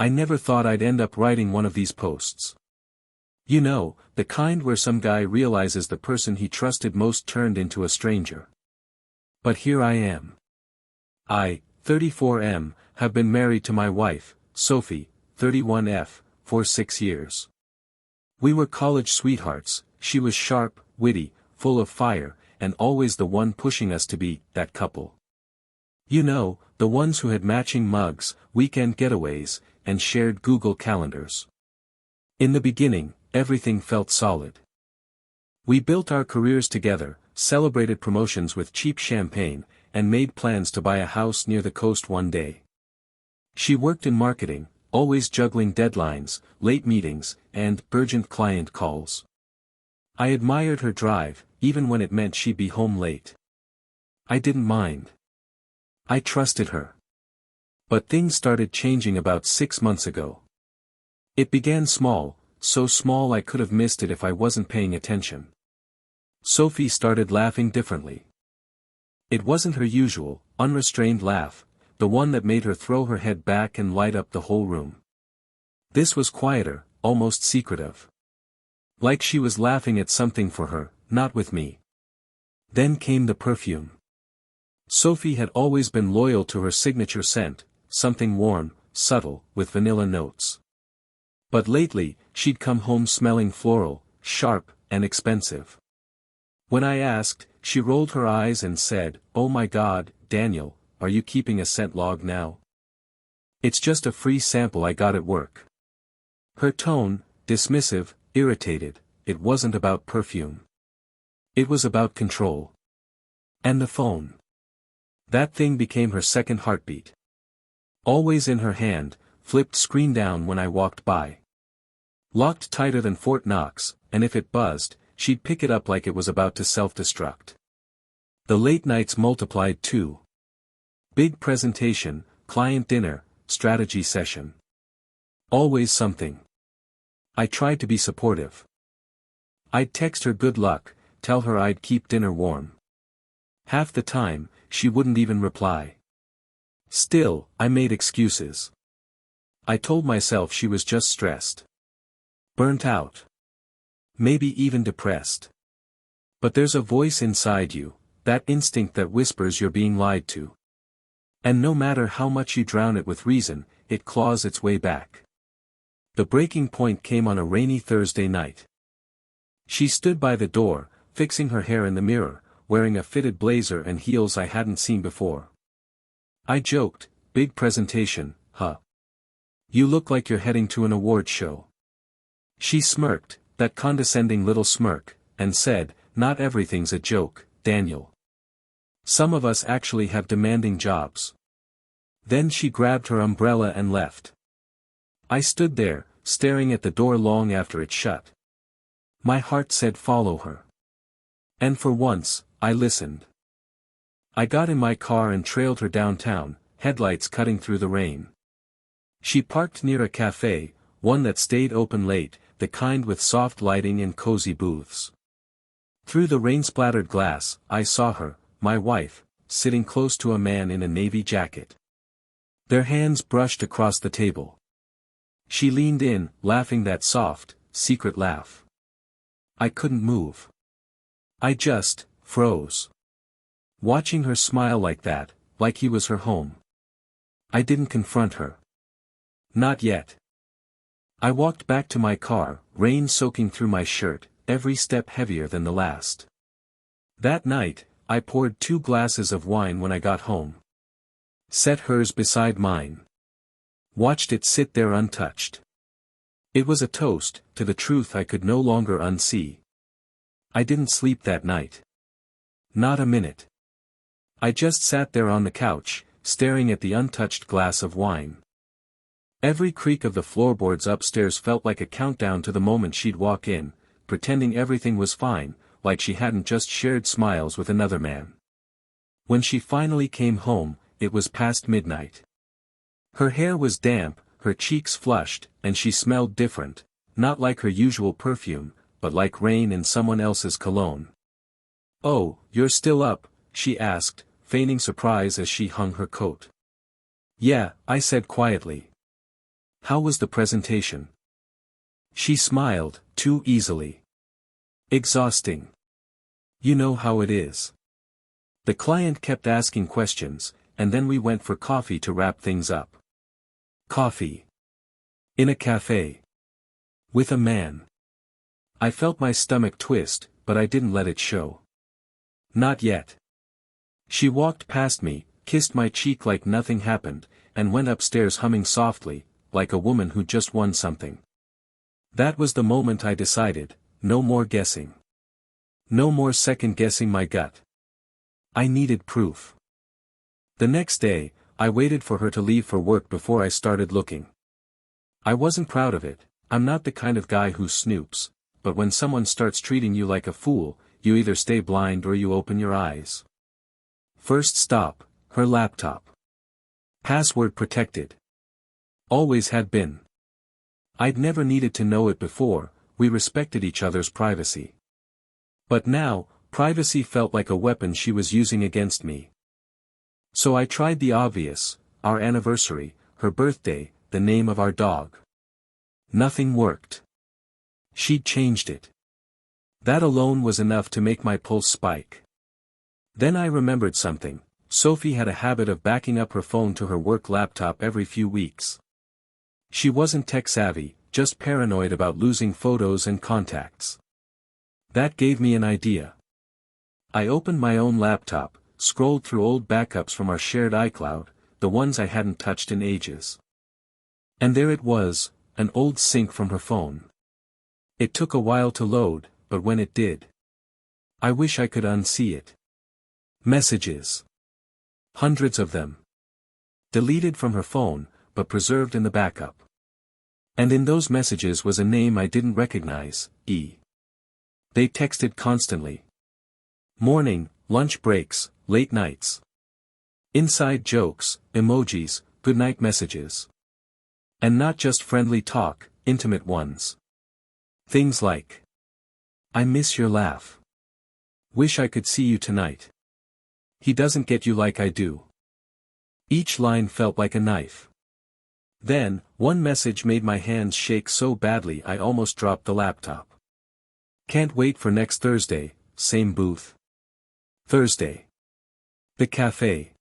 I never thought I'd end up writing one of these posts. You know, the kind where some guy realizes the person he trusted most turned into a stranger. But here I am. I, 34M, have been married to my wife, Sophie, 31F, for 6 years. We were college sweethearts. She was sharp, witty, full of fire, and always the one pushing us to be that couple. You know, the ones who had matching mugs, weekend getaways, and shared Google calendars. In the beginning, everything felt solid. We built our careers together, celebrated promotions with cheap champagne, and made plans to buy a house near the coast one day. She worked in marketing, always juggling deadlines, late meetings, and urgent client calls. I admired her drive, even when it meant she'd be home late. I didn't mind. I trusted her. But things started changing about 6 months ago. It began small, so small I could have missed it if I wasn't paying attention. Sophie started laughing differently. It wasn't her usual, unrestrained laugh, the one that made her throw her head back and light up the whole room. This was quieter, almost secretive. Like she was laughing at something for her, not with me. Then came the perfume. Sophie had always been loyal to her signature scent, something warm, subtle, with vanilla notes. But lately, she'd come home smelling floral, sharp, and expensive. When I asked, she rolled her eyes and said, "Oh my God, Daniel, are you keeping a scent log now?" "It's just a free sample I got at work." Her tone, dismissive, irritated, it wasn't about perfume. It was about control. And the phone. That thing became her second heartbeat. Always in her hand, flipped screen down when I walked by. Locked tighter than Fort Knox, and if it buzzed, she'd pick it up like it was about to self-destruct. The late nights multiplied too. Big presentation, client dinner, strategy session. Always something. I tried to be supportive. I'd text her good luck, tell her I'd keep dinner warm. Half the time, she wouldn't even reply. Still, I made excuses. I told myself she was just stressed. Burnt out. Maybe even depressed. But there's a voice inside you, that instinct that whispers you're being lied to. And no matter how much you drown it with reason, it claws its way back. The breaking point came on a rainy Thursday night. She stood by the door, fixing her hair in the mirror, wearing a fitted blazer and heels I hadn't seen before. I joked, "Big presentation, huh? You look like you're heading to an award show." She smirked, that condescending little smirk, and said, "Not everything's a joke, Daniel. Some of us actually have demanding jobs." Then she grabbed her umbrella and left. I stood there, staring at the door long after it shut. My heart said follow her. And for once, I listened. I got in my car and trailed her downtown, headlights cutting through the rain. She parked near a café, one that stayed open late, the kind with soft lighting and cozy booths. Through the rain-splattered glass, I saw her, my wife, sitting close to a man in a navy jacket. Their hands brushed across the table. She leaned in, laughing that soft, secret laugh. I couldn't move. I just froze. Watching her smile like that, like he was her home. I didn't confront her. Not yet. I walked back to my car, rain soaking through my shirt, every step heavier than the last. That night, I poured 2 glasses of wine when I got home. Set hers beside mine. Watched it sit there untouched. It was a toast to the truth I could no longer unsee. I didn't sleep that night. Not a minute. I just sat there on the couch, staring at the untouched glass of wine. Every creak of the floorboards upstairs felt like a countdown to the moment she'd walk in, pretending everything was fine, like she hadn't just shared smiles with another man. When she finally came home, it was past midnight. Her hair was damp, her cheeks flushed, and she smelled different, not like her usual perfume, but like rain in someone else's cologne. "Oh, you're still up?" she asked, feigning surprise as she hung her coat. "Yeah," I said quietly. How was the presentation? She smiled, too easily. Exhausting. You know how it is. The client kept asking questions, and then we went for coffee to wrap things up. Coffee. In a café. With a man. I felt my stomach twist, but I didn't let it show. Not yet. She walked past me, kissed my cheek like nothing happened, and went upstairs humming softly, like a woman who just won something. That was the moment I decided, no more guessing. No more second-guessing my gut. I needed proof. The next day, I waited for her to leave for work before I started looking. I wasn't proud of it. I'm not the kind of guy who snoops, but when someone starts treating you like a fool, you either stay blind or you open your eyes. First stop, her laptop. Password protected. Always had been. I'd never needed to know it before, we respected each other's privacy. But now, privacy felt like a weapon she was using against me. So I tried the obvious, our anniversary, her birthday, the name of our dog. Nothing worked. She'd changed it. That alone was enough to make my pulse spike. Then I remembered something. Sophie had a habit of backing up her phone to her work laptop every few weeks. She wasn't tech-savvy, just paranoid about losing photos and contacts. That gave me an idea. I opened my own laptop, scrolled through old backups from our shared iCloud, the ones I hadn't touched in ages. And there it was, an old sync from her phone. It took a while to load, but when it did, I wish I could unsee it. Messages. Hundreds of them. Deleted from her phone, but preserved in the backup. And in those messages was a name I didn't recognize, E. They texted constantly. Morning, lunch breaks, late nights. Inside jokes, emojis, goodnight messages. And not just friendly talk, intimate ones. Things like, I miss your laugh. Wish I could see you tonight. He doesn't get you like I do. Each line felt like a knife. Then, one message made my hands shake so badly I almost dropped the laptop. Can't wait for next Thursday, same booth. Thursday. The café.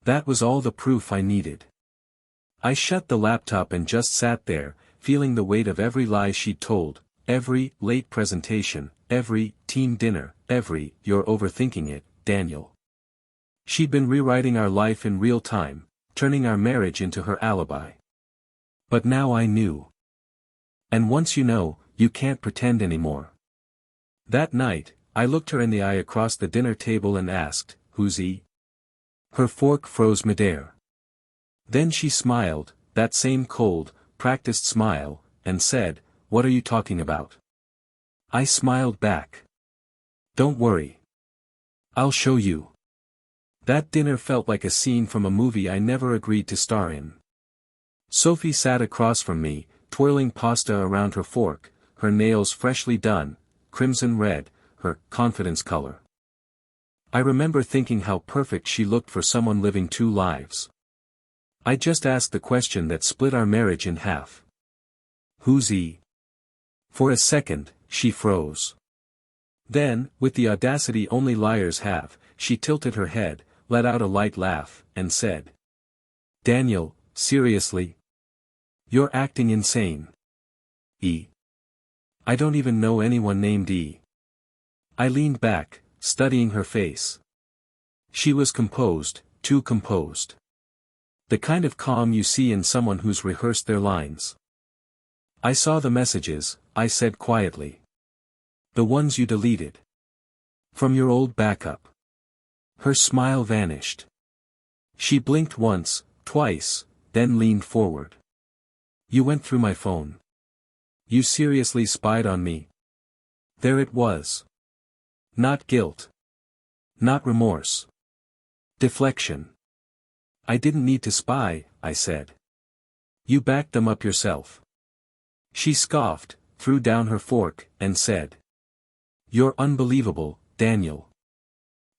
That was all the proof I needed. I shut the laptop and just sat there, feeling the weight of every lie she'd told, every late presentation, every team dinner, every you're overthinking it, Daniel. She'd been rewriting our life in real time, turning our marriage into her alibi. But now I knew. And once you know, you can't pretend anymore. That night, I looked her in the eye across the dinner table and asked, who's he? Her fork froze midair. Then she smiled, that same cold, practiced smile, and said, what are you talking about? I smiled back. Don't worry. I'll show you. That dinner felt like a scene from a movie I never agreed to star in. Sophie sat across from me, twirling pasta around her fork, her nails freshly done, crimson red, her confidence color. I remember thinking how perfect she looked for someone living two lives. I just asked the question that split our marriage in half. Who's he? For a second, she froze. Then, with the audacity only liars have, she tilted her head, let out a light laugh, and said, Daniel, seriously? You're acting insane. E. I don't even know anyone named E. I leaned back, studying her face. She was composed, too composed. The kind of calm you see in someone who's rehearsed their lines. I saw the messages, I said quietly. The ones you deleted. From your old backup. Her smile vanished. She blinked once, twice, then leaned forward. You went through my phone. You seriously spied on me. There it was. Not guilt. Not remorse. Deflection. I didn't need to spy, I said. You backed them up yourself. She scoffed, threw down her fork, and said. You're unbelievable, Daniel.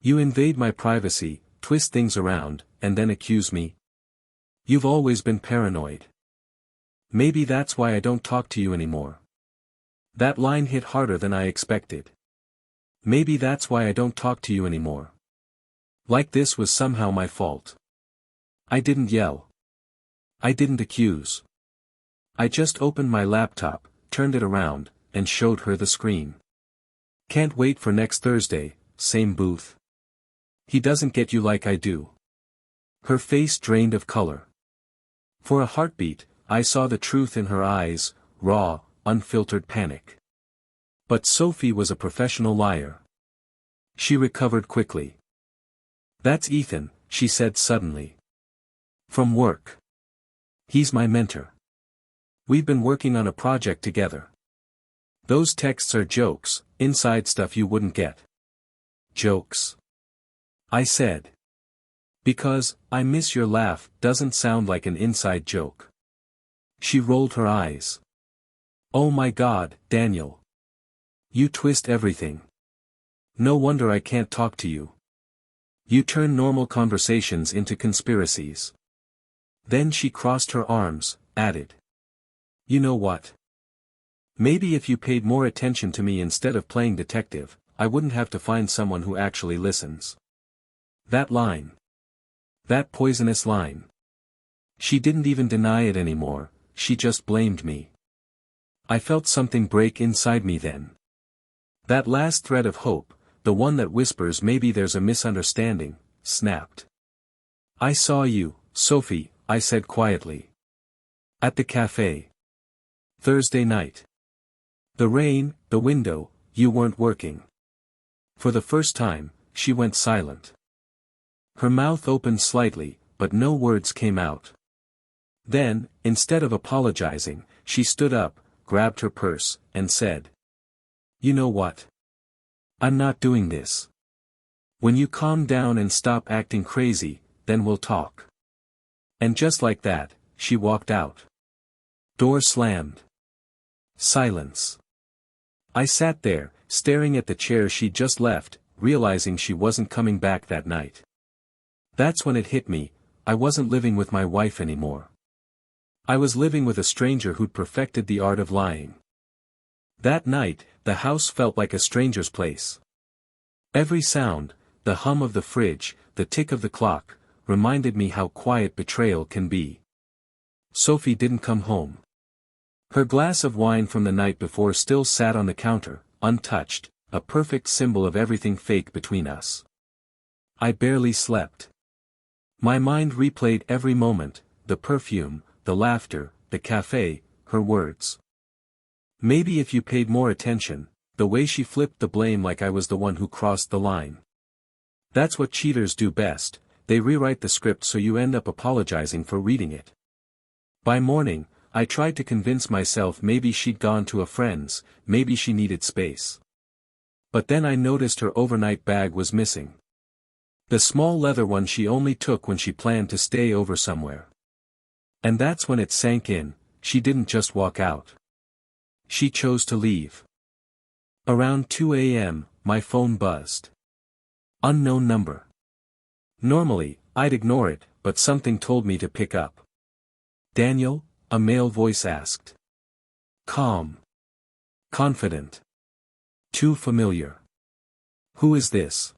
You invade my privacy, twist things around, and then accuse me. You've always been paranoid. Maybe that's why I don't talk to you anymore. That line hit harder than I expected. Maybe that's why I don't talk to you anymore. Like this was somehow my fault. I didn't yell. I didn't accuse. I just opened my laptop, turned it around, and showed her the screen. Can't wait for next Thursday, same booth. He doesn't get you like I do. Her face drained of color. For a heartbeat, I saw the truth in her eyes, raw, unfiltered panic. But Sophie was a professional liar. She recovered quickly. That's Ethan, she said suddenly. From work. He's my mentor. We've been working on a project together. Those texts are jokes, inside stuff you wouldn't get. Jokes? I said. Because, I miss your laugh doesn't sound like an inside joke. She rolled her eyes. Oh my God, Daniel. You twist everything. No wonder I can't talk to you. You turn normal conversations into conspiracies. Then she crossed her arms, added. You know what? Maybe if you paid more attention to me instead of playing detective, I wouldn't have to find someone who actually listens. That line. That poisonous line. She didn't even deny it anymore, she just blamed me. I felt something break inside me then. That last thread of hope, the one that whispers maybe there's a misunderstanding, snapped. I saw you, Sophie, I said quietly. At the café. Thursday night. The rain, the window, you weren't working. For the first time, she went silent. Her mouth opened slightly, but no words came out. Then, instead of apologizing, she stood up, grabbed her purse, and said. You know what? I'm not doing this. When you calm down and stop acting crazy, then we'll talk. And just like that, she walked out. Door slammed. Silence. I sat there, staring at the chair she'd just left, realizing she wasn't coming back that night. That's when it hit me, I wasn't living with my wife anymore. I was living with a stranger who'd perfected the art of lying. That night, the house felt like a stranger's place. Every sound, the hum of the fridge, the tick of the clock, reminded me how quiet betrayal can be. Sophie didn't come home. Her glass of wine from the night before still sat on the counter, untouched, a perfect symbol of everything fake between us. I barely slept. My mind replayed every moment, the perfume, the laughter, the café, her words. Maybe if you paid more attention, the way she flipped the blame like I was the one who crossed the line. That's what cheaters do best, they rewrite the script so you end up apologizing for reading it. By morning, I tried to convince myself maybe she'd gone to a friend's, maybe she needed space. But then I noticed her overnight bag was missing. The small leather one she only took when she planned to stay over somewhere. And that's when it sank in, she didn't just walk out. She chose to leave. Around 2 a.m., my phone buzzed. Unknown number. Normally, I'd ignore it, but something told me to pick up. Daniel? A male voice asked. Calm. Confident. Too familiar. Who is this?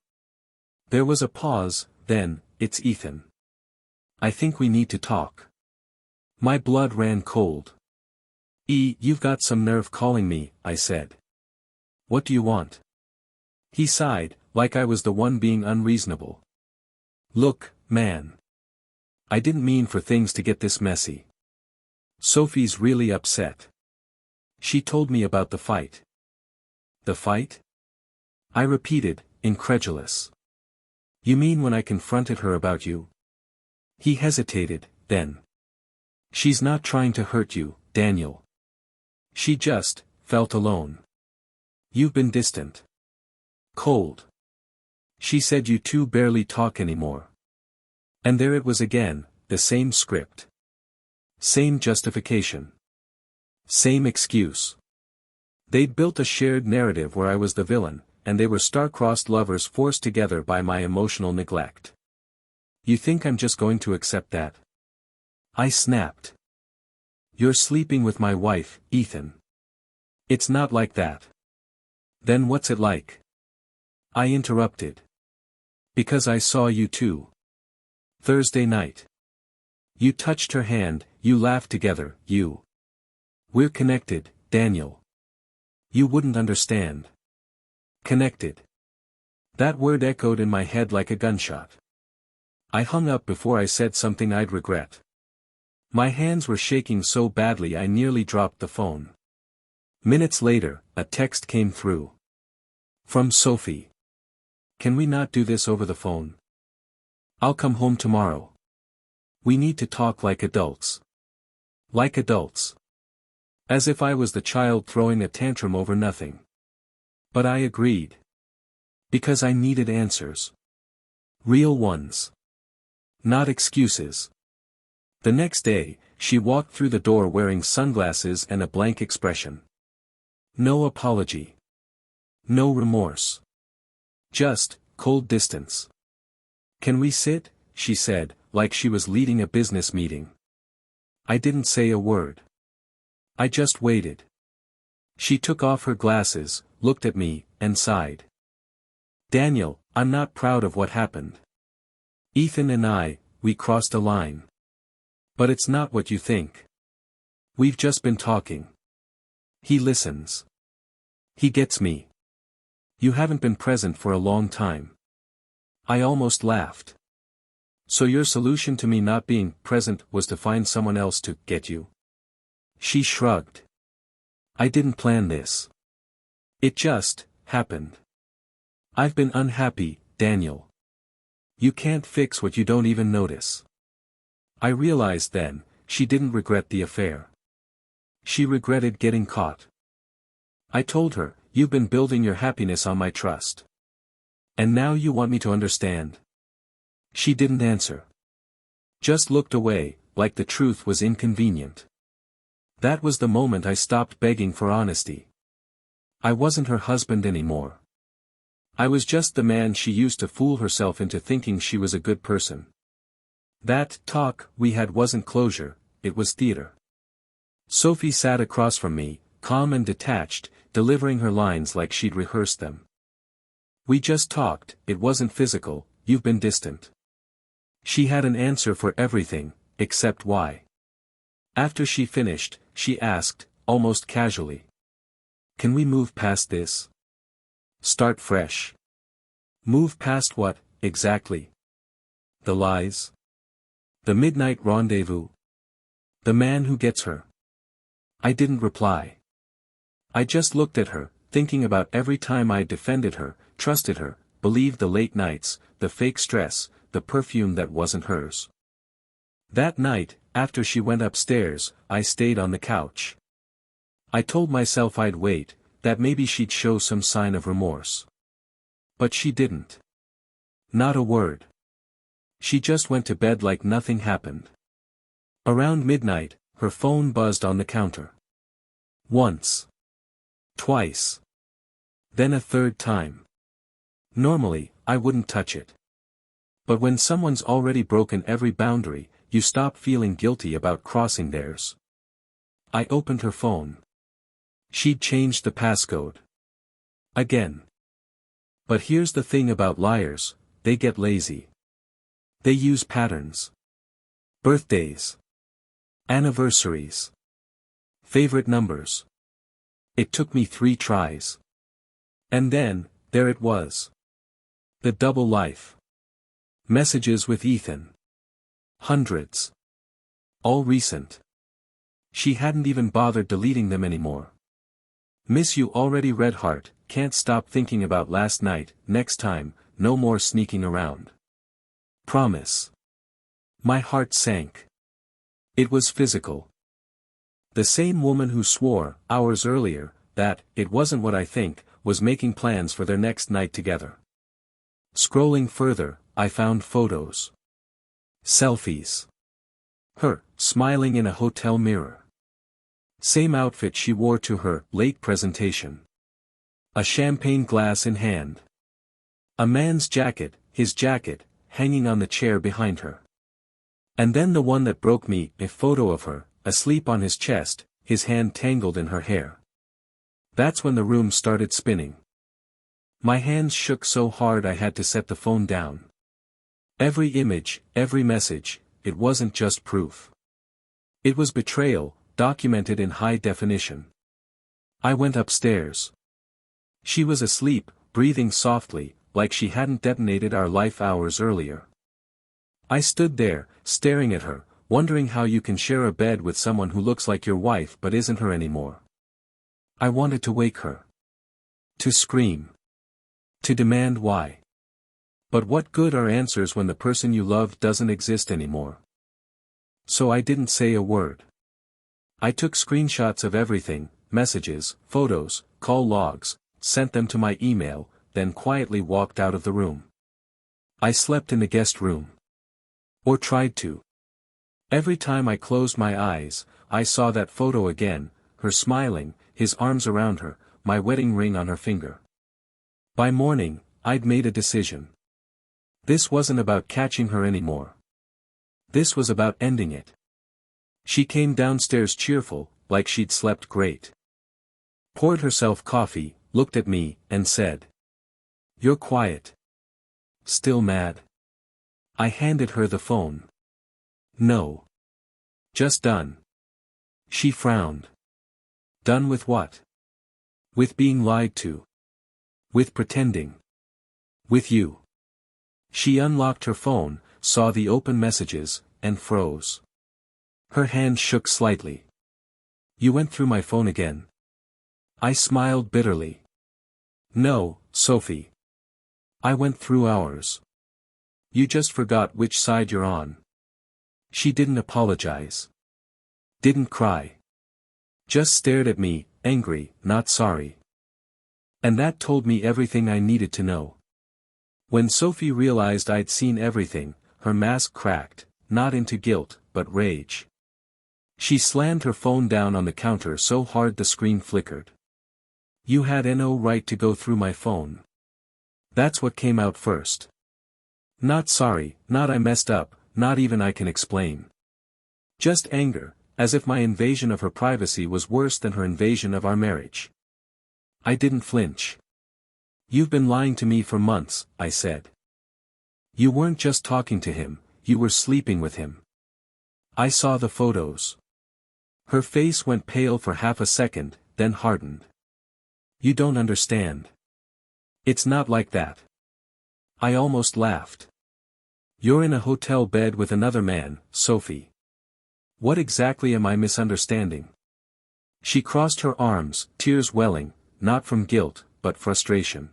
There was a pause, then, it's Ethan. I think we need to talk. My blood ran cold. You've got some nerve calling me, I said. What do you want? He sighed, like I was the one being unreasonable. Look, man. I didn't mean for things to get this messy. Sophie's really upset. She told me about the fight. The fight? I repeated, incredulous. You mean when I confronted her about you? He hesitated, then. She's not trying to hurt you, Daniel. She just felt alone. You've been distant. Cold. She said you two barely talk anymore. And there it was again, the same script. Same justification. Same excuse. They'd built a shared narrative where I was the villain, and they were star-crossed lovers forced together by my emotional neglect. You think I'm just going to accept that? I snapped. You're sleeping with my wife, Ethan. It's not like that. Then what's it like? I interrupted. Because I saw you too. Thursday night. You touched her hand, you laughed together, you. We're connected, Daniel. You wouldn't understand. Connected. That word echoed in my head like a gunshot. I hung up before I said something I'd regret. My hands were shaking so badly I nearly dropped the phone. Minutes later, a text came through. From Sophie. Can we not do this over the phone? I'll come home tomorrow. We need to talk like adults. Like adults. As if I was the child throwing a tantrum over nothing. But I agreed. Because I needed answers. Real ones. Not excuses. The next day, she walked through the door wearing sunglasses and a blank expression. No apology. No remorse. Just, cold distance. Can we sit? She said, like she was leading a business meeting. I didn't say a word. I just waited. She took off her glasses, looked at me, and sighed. Daniel, I'm not proud of what happened. Ethan and I, we crossed a line. But it's not what you think. We've just been talking. He listens. He gets me. You haven't been present for a long time. I almost laughed. So your solution to me not being present was to find someone else to get you? She shrugged. I didn't plan this. It just happened. I've been unhappy, Daniel. You can't fix what you don't even notice. I realized then, she didn't regret the affair. She regretted getting caught. I told her, you've been building your happiness on my trust. And now you want me to understand. She didn't answer. Just looked away, like the truth was inconvenient. That was the moment I stopped begging for honesty. I wasn't her husband anymore. I was just the man she used to fool herself into thinking she was a good person. That talk we had wasn't closure, it was theater. Sophie sat across from me, calm and detached, delivering her lines like she'd rehearsed them. We just talked, it wasn't physical, you've been distant. She had an answer for everything, except why. After she finished, she asked, almost casually. Can we move past this? Start fresh. Move past what, exactly? The lies? The midnight rendezvous? The man who gets her? I didn't reply. I just looked at her, thinking about every time I defended her, trusted her, believed the late nights, the fake stress, the perfume that wasn't hers. That night, after she went upstairs, I stayed on the couch. I told myself I'd wait, that maybe she'd show some sign of remorse. But she didn't. Not a word. She just went to bed like nothing happened. Around midnight, her phone buzzed on the counter. Once. Twice. Then a third time. Normally, I wouldn't touch it. But when someone's already broken every boundary, you stop feeling guilty about crossing theirs. I opened her phone. She'd changed the passcode. Again. But here's the thing about liars, they get lazy. They use patterns. Birthdays. Anniversaries. Favorite numbers. It took me 3 tries. And then, there it was. The double life. Messages with Ethan. Hundreds. All recent. She hadn't even bothered deleting them anymore. Miss you already read heart, can't stop thinking about last night, next time, no more sneaking around. Promise. My heart sank. It was physical. The same woman who swore, hours earlier, that, it wasn't what I think, was making plans for their next night together. Scrolling further, I found photos. Selfies. Her, smiling in a hotel mirror. Same outfit she wore to her late presentation. A champagne glass in hand. A man's jacket, his jacket, hanging on the chair behind her. And then the one that broke me, a photo of her, asleep on his chest, his hand tangled in her hair. That's when the room started spinning. My hands shook so hard I had to set the phone down. Every image, every message, it wasn't just proof. It was betrayal, documented in high definition. I went upstairs. She was asleep, breathing softly, like she hadn't detonated our life hours earlier. I stood there, staring at her, wondering how you can share a bed with someone who looks like your wife but isn't her anymore. I wanted to wake her. To scream. To demand why. But what good are answers when the person you love doesn't exist anymore? So I didn't say a word. I took screenshots of everything, messages, photos, call logs, sent them to my email, then quietly walked out of the room. I slept in the guest room. Or tried to. Every time I closed my eyes, I saw that photo again, her smiling, his arms around her, my wedding ring on her finger. By morning, I'd made a decision. This wasn't about catching her anymore. This was about ending it. She came downstairs cheerful, like she'd slept great. Poured herself coffee, looked at me, and said, "You're quiet. Still mad?" I handed her the phone. "No. Just done." She frowned. "Done with what?" "With being lied to. With pretending. With you." She unlocked her phone, saw the open messages, and froze. Her hand shook slightly. "You went through my phone again?" I smiled bitterly. "No, Sophie. I went through ours. You just forgot which side you're on." She didn't apologize. Didn't cry. Just stared at me, angry, not sorry. And that told me everything I needed to know. When Sophie realized I'd seen everything, her mask cracked, not into guilt, but rage. She slammed her phone down on the counter so hard the screen flickered. "You had no right to go through my phone." That's what came out first. Not sorry, not I messed up, not even I can explain. Just anger, as if my invasion of her privacy was worse than her invasion of our marriage. I didn't flinch. "You've been lying to me for months," I said. "You weren't just talking to him, you were sleeping with him. I saw the photos." Her face went pale for half a second, then hardened. "You don't understand. It's not like that." I almost laughed. "You're in a hotel bed with another man, Sophie. What exactly am I misunderstanding?" She crossed her arms, tears welling, not from guilt, but frustration.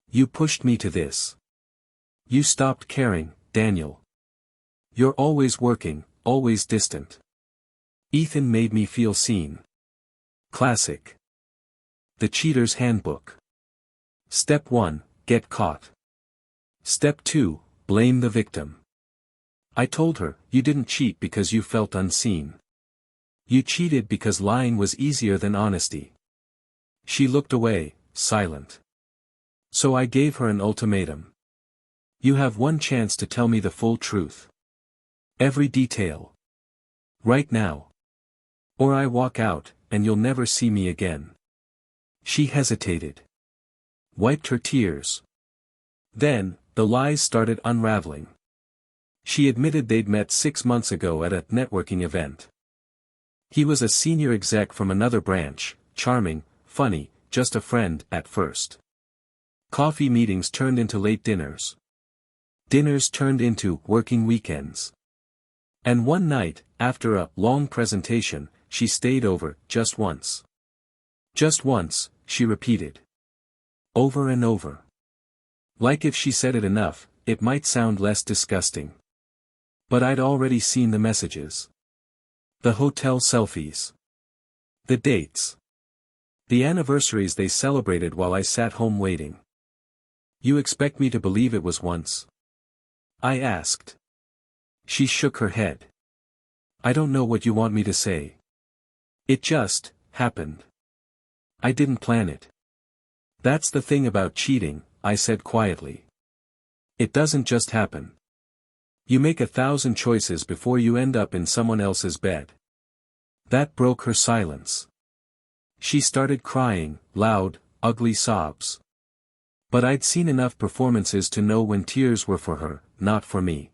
"You pushed me to this. You stopped caring, Daniel. You're always working, always distant. Ethan made me feel seen." Classic. The Cheater's Handbook. Step 1, get caught. Step 2, blame the victim. I told her, you didn't cheat because you felt unseen. You cheated because lying was easier than honesty. She looked away, silent. So I gave her an ultimatum. You have one chance to tell me the full truth. Every detail. Right now. Or I walk out, and you'll never see me again. She hesitated. Wiped her tears. Then, the lies started unraveling. She admitted they'd met 6 months ago at a networking event. He was a senior exec from another branch, charming, funny, just a friend at first. Coffee meetings turned into late dinners. Dinners turned into working weekends. And one night, after a long presentation, she stayed over, just once. Just once, she repeated. Over and over. Like if she said it enough, it might sound less disgusting. But I'd already seen the messages. The hotel selfies. The dates. The anniversaries they celebrated while I sat home waiting. You expect me to believe it was once? I asked. She shook her head. I don't know what you want me to say. It just happened. I didn't plan it. That's the thing about cheating, I said quietly. It doesn't just happen. You make 1,000 choices before you end up in someone else's bed. That broke her silence. She started crying, loud, ugly sobs. But I'd seen enough performances to know when tears were for her, not for me.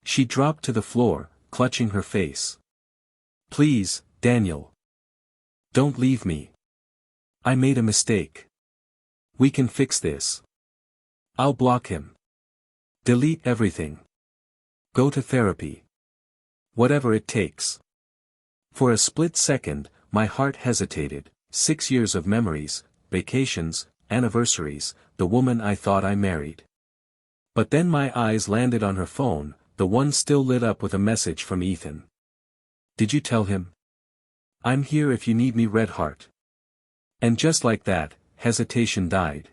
She dropped to the floor, clutching her face. Please, Daniel. Don't leave me. I made a mistake. We can fix this. I'll block him. Delete everything. Go to therapy. Whatever it takes. For a split second, my heart hesitated. 6 years of memories, vacations, anniversaries, the woman I thought I married. But then my eyes landed on her phone, the one still lit up with a message from Ethan. Did you tell him? I'm here if you need me, red heart. And just like that, hesitation died.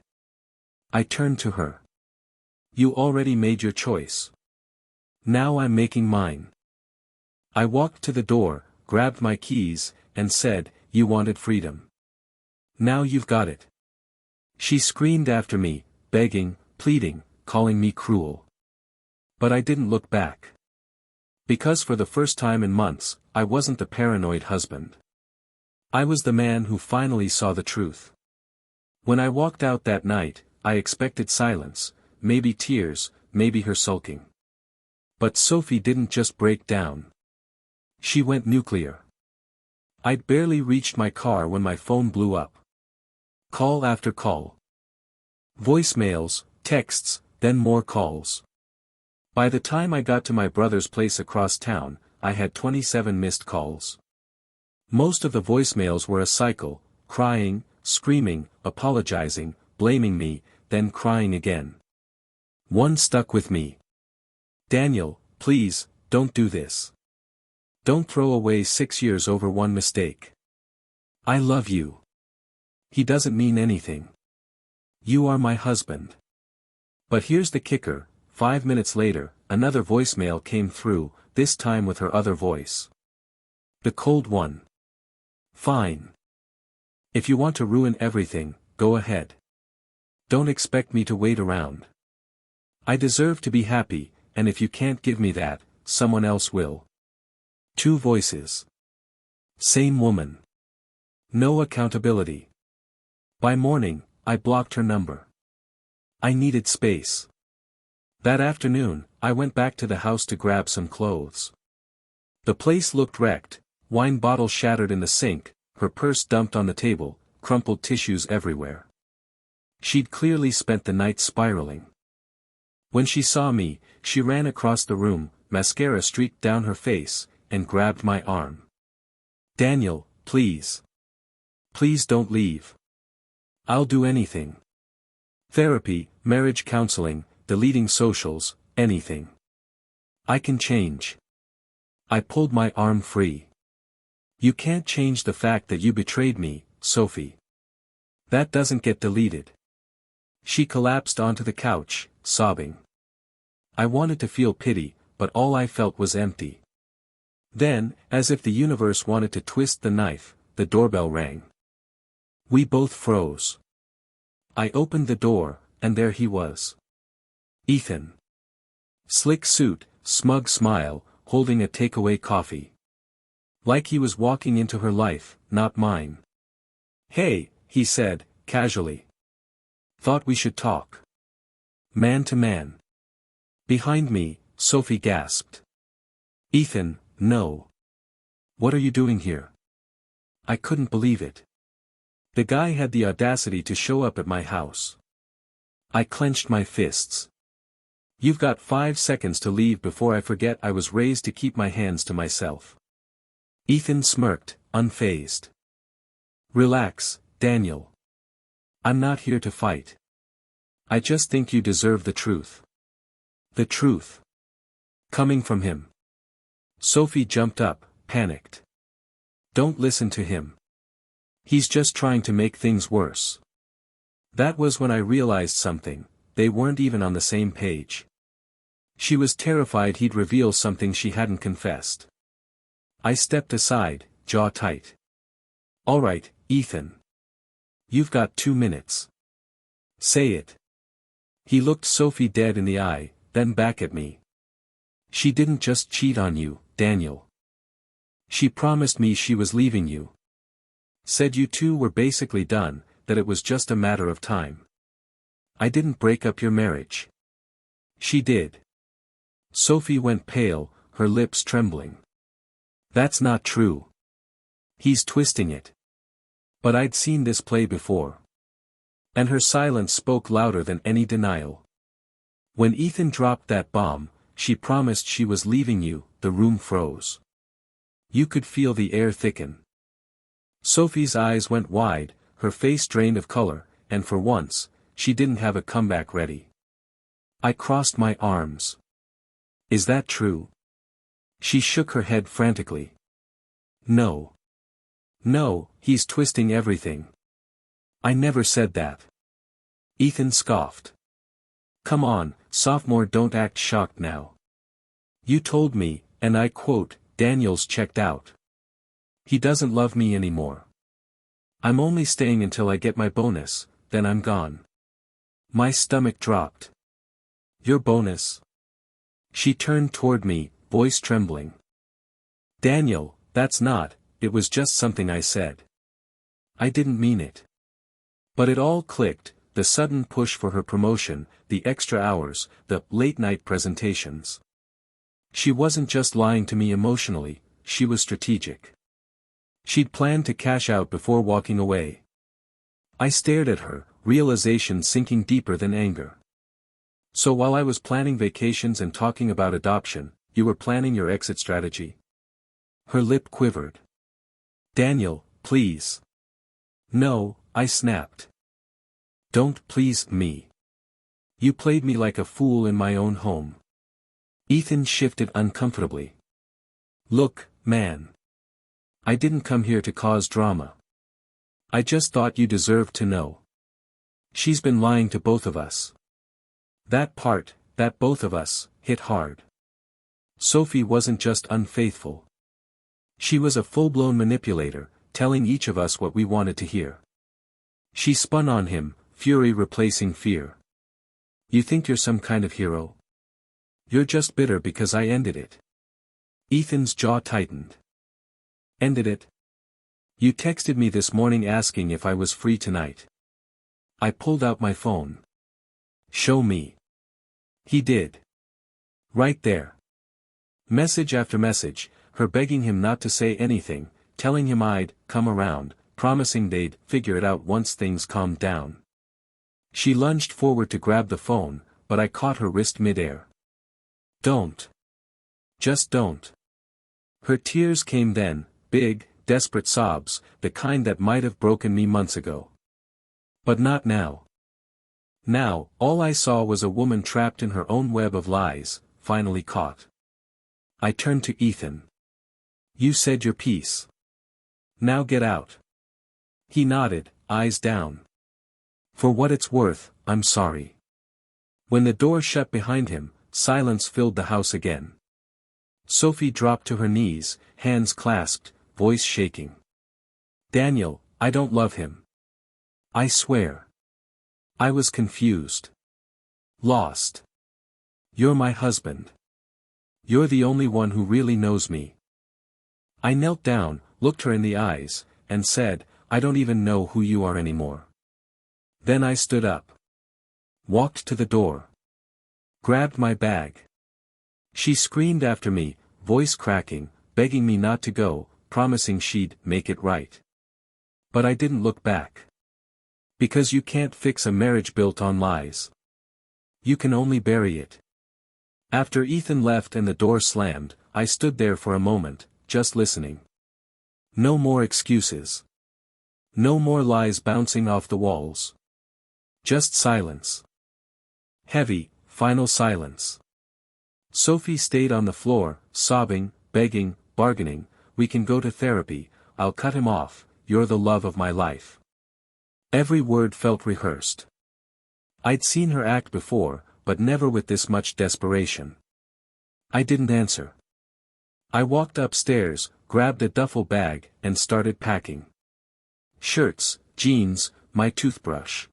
I turned to her. You already made your choice. Now I'm making mine. I walked to the door, grabbed my keys, and said, you wanted freedom. Now you've got it. She screamed after me, begging, pleading, calling me cruel. But I didn't look back. Because for the first time in months, I wasn't the paranoid husband. I was the man who finally saw the truth. When I walked out that night, I expected silence, maybe tears, maybe her sulking. But Sophie didn't just break down. She went nuclear. I'd barely reached my car when my phone blew up. Call after call. Voicemails, texts, then more calls. By the time I got to my brother's place across town, I had 27 missed calls. Most of the voicemails were a cycle, crying, screaming, apologizing, blaming me, then crying again. One stuck with me. Daniel, please, don't do this. Don't throw away 6 years over one mistake. I love you. He doesn't mean anything. You are my husband. But here's the kicker, 5 minutes later, another voicemail came through, this time with her other voice. The cold one. Fine. If you want to ruin everything, go ahead. Don't expect me to wait around. I deserve to be happy, and if you can't give me that, someone else will. 2 voices. Same woman. No accountability. By morning, I blocked her number. I needed space. That afternoon, I went back to the house to grab some clothes. The place looked wrecked, wine bottle shattered in the sink, her purse dumped on the table, crumpled tissues everywhere. She'd clearly spent the night spiraling. When she saw me, she ran across the room, mascara streaked down her face, and grabbed my arm. Daniel, please. Please don't leave. I'll do anything. Therapy, marriage counseling, deleting socials, anything. I can change. I pulled my arm free. You can't change the fact that you betrayed me, Sophie. That doesn't get deleted. She collapsed onto the couch, sobbing. I wanted to feel pity, but all I felt was empty. Then, as if the universe wanted to twist the knife, the doorbell rang. We both froze. I opened the door, and there he was. Ethan. Slick suit, smug smile, holding a takeaway coffee. Like he was walking into her life, not mine. Hey, he said, casually. Thought we should talk. Man to man. Behind me, Sophie gasped. Ethan, no. What are you doing here? I couldn't believe it. The guy had the audacity to show up at my house. I clenched my fists. You've got 5 seconds to leave before I forget I was raised to keep my hands to myself. Ethan smirked, unfazed. Relax, Daniel. I'm not here to fight. I just think you deserve the truth. The truth. Coming from him. Sophie jumped up, panicked. Don't listen to him. He's just trying to make things worse. That was when I realized something, they weren't even on the same page. She was terrified he'd reveal something she hadn't confessed. I stepped aside, jaw tight. All right, Ethan. You've got 2 minutes. Say it. He looked Sophie dead in the eye, then back at me. She didn't just cheat on you, Daniel. She promised me she was leaving you. Said you two were basically done, that it was just a matter of time. I didn't break up your marriage. She did. Sophie went pale, her lips trembling. That's not true. He's twisting it. But I'd seen this play before. And her silence spoke louder than any denial. When Ethan dropped that bomb, she promised she was leaving you, the room froze. You could feel the air thicken. Sophie's eyes went wide, her face drained of color, and for once, she didn't have a comeback ready. I crossed my arms. Is that true? She shook her head frantically. No. No, he's twisting everything. I never said that. Ethan scoffed. Come on, sophomore, don't act shocked now. You told me, and I quote, Daniel's checked out. He doesn't love me anymore. I'm only staying until I get my bonus, then I'm gone. My stomach dropped. Your bonus? She turned toward me, voice trembling. Daniel, that's not, it was just something I said. I didn't mean it. But it all clicked, the sudden push for her promotion, the extra hours, the late-night presentations. She wasn't just lying to me emotionally, she was strategic. She'd planned to cash out before walking away. I stared at her, realization sinking deeper than anger. So while I was planning vacations and talking about adoption, you were planning your exit strategy? Her lip quivered. Daniel, please. No, I snapped. Don't please me. You played me like a fool in my own home. Ethan shifted uncomfortably. Look, man. I didn't come here to cause drama. I just thought you deserved to know. She's been lying to both of us. That part, that both of us, hit hard. Sophie wasn't just unfaithful. She was a full-blown manipulator, telling each of us what we wanted to hear. She spun on him, fury replacing fear. You think you're some kind of hero? You're just bitter because I ended it. Ethan's jaw tightened. Ended it? You texted me this morning asking if I was free tonight. I pulled out my phone. Show me. He did. Right there. Message after message, her begging him not to say anything, telling him I'd come around, promising they'd figure it out once things calmed down. She lunged forward to grab the phone, but I caught her wrist midair. Don't. Just don't. Her tears came then, big, desperate sobs, the kind that might have broken me months ago. But not now. Now, all I saw was a woman trapped in her own web of lies, finally caught. I turned to Ethan. You said your piece. Now get out. He nodded, eyes down. For what it's worth, I'm sorry. When the door shut behind him, silence filled the house again. Sophie dropped to her knees, hands clasped, voice shaking. Daniel, I don't love him. I swear. I was confused. Lost. You're my husband. You're the only one who really knows me. I knelt down, looked her in the eyes, and said, I don't even know who you are anymore. Then I stood up. Walked to the door. Grabbed my bag. She screamed after me, voice cracking, begging me not to go, promising she'd make it right. But I didn't look back. Because you can't fix a marriage built on lies. You can only bury it. After Ethan left and the door slammed, I stood there for a moment, just listening. No more excuses. No more lies bouncing off the walls. Just silence. Heavy, final silence. Sophie stayed on the floor, sobbing, begging, bargaining, we can go to therapy, I'll cut him off, you're the love of my life. Every word felt rehearsed. I'd seen her act before, but never with this much desperation. I didn't answer. I walked upstairs, grabbed a duffel bag, and started packing. Shirts, jeans, my toothbrush.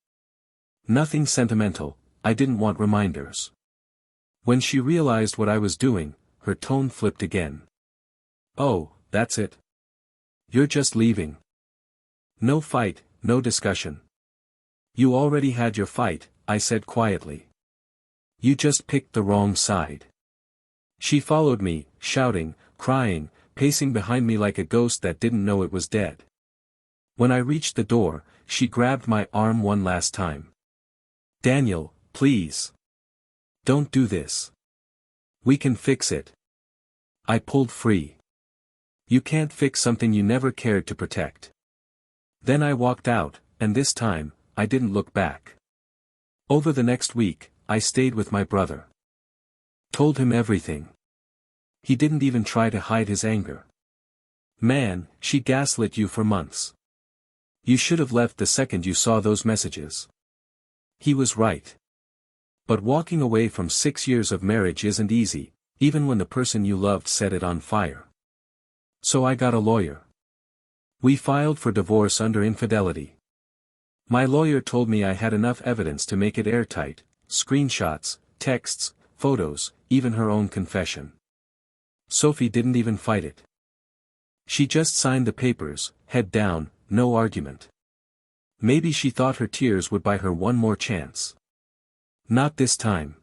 Nothing sentimental, I didn't want reminders. When she realized what I was doing, her tone flipped again. Oh, that's it? You're just leaving. No fight, no discussion. You already had your fight, I said quietly. You just picked the wrong side. She followed me, shouting, crying, pacing behind me like a ghost that didn't know it was dead. When I reached the door, she grabbed my arm one last time. Daniel, please. Don't do this. We can fix it. I pulled free. You can't fix something you never cared to protect. Then I walked out, and this time, I didn't look back. Over the next week, I stayed with my brother. Told him everything. He didn't even try to hide his anger. Man, she gaslit you for months. You should have left the second you saw those messages. He was right. But walking away from 6 years of marriage isn't easy, even when the person you loved set it on fire. So I got a lawyer. We filed for divorce under infidelity. My lawyer told me I had enough evidence to make it airtight, screenshots, texts, photos, even her own confession. Sophie didn't even fight it. She just signed the papers, head down, no argument. Maybe she thought her tears would buy her one more chance. Not this time.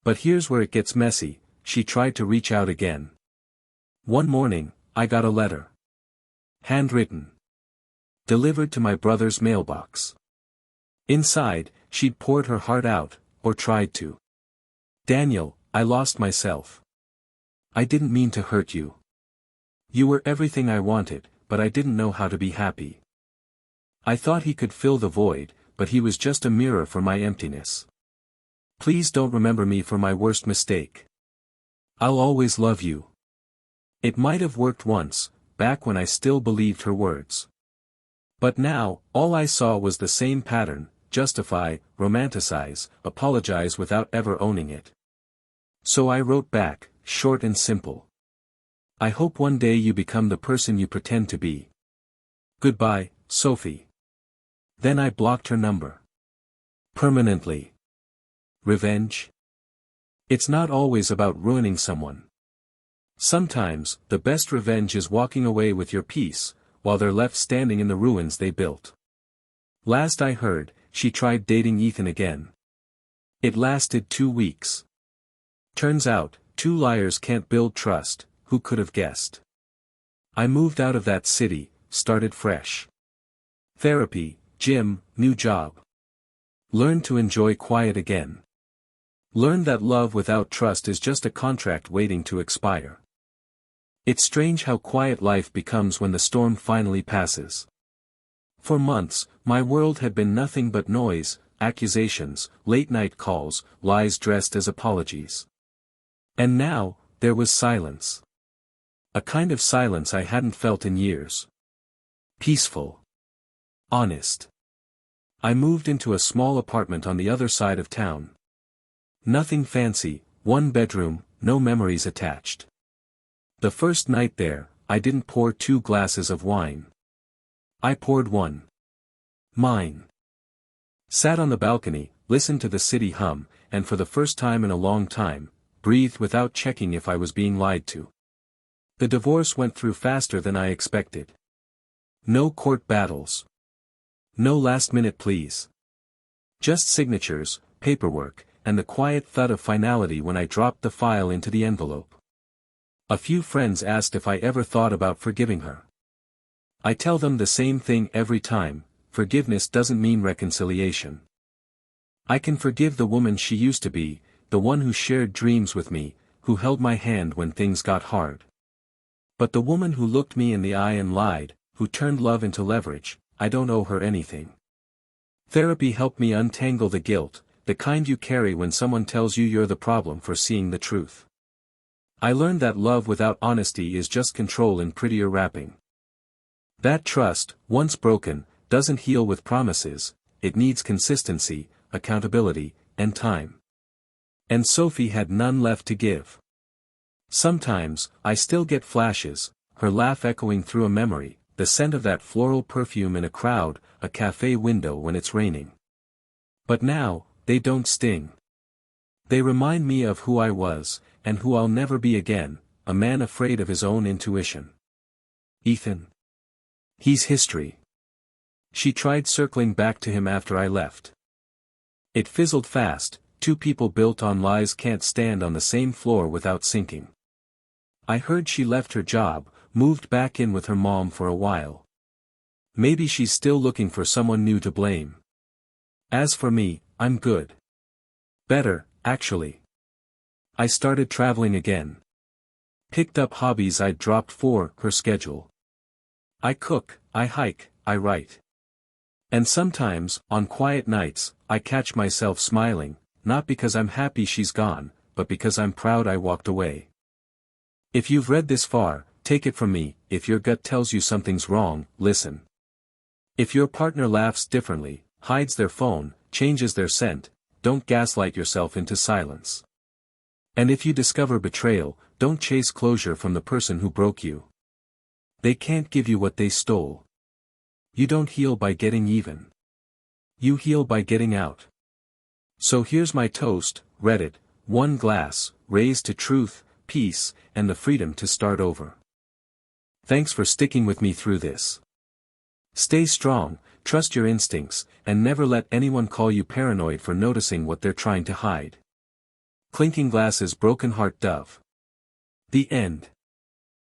But here's where it gets messy, she tried to reach out again. One morning, I got a letter. Handwritten. Delivered to my brother's mailbox. Inside, she'd poured her heart out, or tried to. Daniel, I lost myself. I didn't mean to hurt you. You were everything I wanted, but I didn't know how to be happy. I thought he could fill the void, but he was just a mirror for my emptiness. Please don't remember me for my worst mistake. I'll always love you. It might have worked once, back when I still believed her words. But now, all I saw was the same pattern: justify, romanticize, apologize without ever owning it. So I wrote back, short and simple. I hope one day you become the person you pretend to be. Goodbye, Sophie. Then I blocked her number. Permanently. Revenge? It's not always about ruining someone. Sometimes, the best revenge is walking away with your peace, while they're left standing in the ruins they built. Last I heard, she tried dating Ethan again. It lasted 2 weeks. Turns out, 2 liars can't build trust, who could have guessed? I moved out of that city, started fresh. Therapy, gym, new job. Learned to enjoy quiet again. Learned that love without trust is just a contract waiting to expire. It's strange how quiet life becomes when the storm finally passes. For months, my world had been nothing but noise, accusations, late-night calls, lies dressed as apologies. And now, there was silence. A kind of silence I hadn't felt in years. Peaceful. Honest. I moved into a small apartment on the other side of town. Nothing fancy, 1 bedroom, no memories attached. The first night there, I didn't pour 2 glasses of wine. I poured 1. Mine. Sat on the balcony, listened to the city hum, and for the first time in a long time, breathed without checking if I was being lied to. The divorce went through faster than I expected. No court battles. No last-minute pleas. Just signatures, paperwork, and the quiet thud of finality when I dropped the file into the envelope. A few friends asked if I ever thought about forgiving her. I tell them the same thing every time: forgiveness doesn't mean reconciliation. I can forgive the woman she used to be, the one who shared dreams with me, who held my hand when things got hard. But the woman who looked me in the eye and lied, who turned love into leverage, I don't owe her anything. Therapy helped me untangle the guilt, the kind you carry when someone tells you you're the problem for seeing the truth. I learned that love without honesty is just control in prettier wrapping. That trust, once broken, doesn't heal with promises, it needs consistency, accountability, and time. And Sophie had none left to give. Sometimes, I still get flashes, her laugh echoing through a memory, the scent of that floral perfume in a crowd, a café window when it's raining. But now, they don't sting. They remind me of who I was, and who I'll never be again, a man afraid of his own intuition. Ethan. He's history. She tried circling back to him after I left. It fizzled fast. Two people built on lies can't stand on the same floor without sinking. I heard she left her job, moved back in with her mom for a while. Maybe she's still looking for someone new to blame. As for me, I'm good. Better, actually. I started traveling again. Picked up hobbies I'd dropped for her schedule. I cook, I hike, I write. And sometimes, on quiet nights, I catch myself smiling, not because I'm happy she's gone, but because I'm proud I walked away. If you've read this far, take it from me, if your gut tells you something's wrong, listen. If your partner laughs differently, hides their phone, changes their scent, don't gaslight yourself into silence. And if you discover betrayal, don't chase closure from the person who broke you. They can't give you what they stole. You don't heal by getting even. You heal by getting out. So here's my toast, Reddit, one glass, raised to truth, peace, and the freedom to start over. Thanks for sticking with me through this. Stay strong, trust your instincts, and never let anyone call you paranoid for noticing what they're trying to hide. Clinking glasses, broken heart, Dove. The end.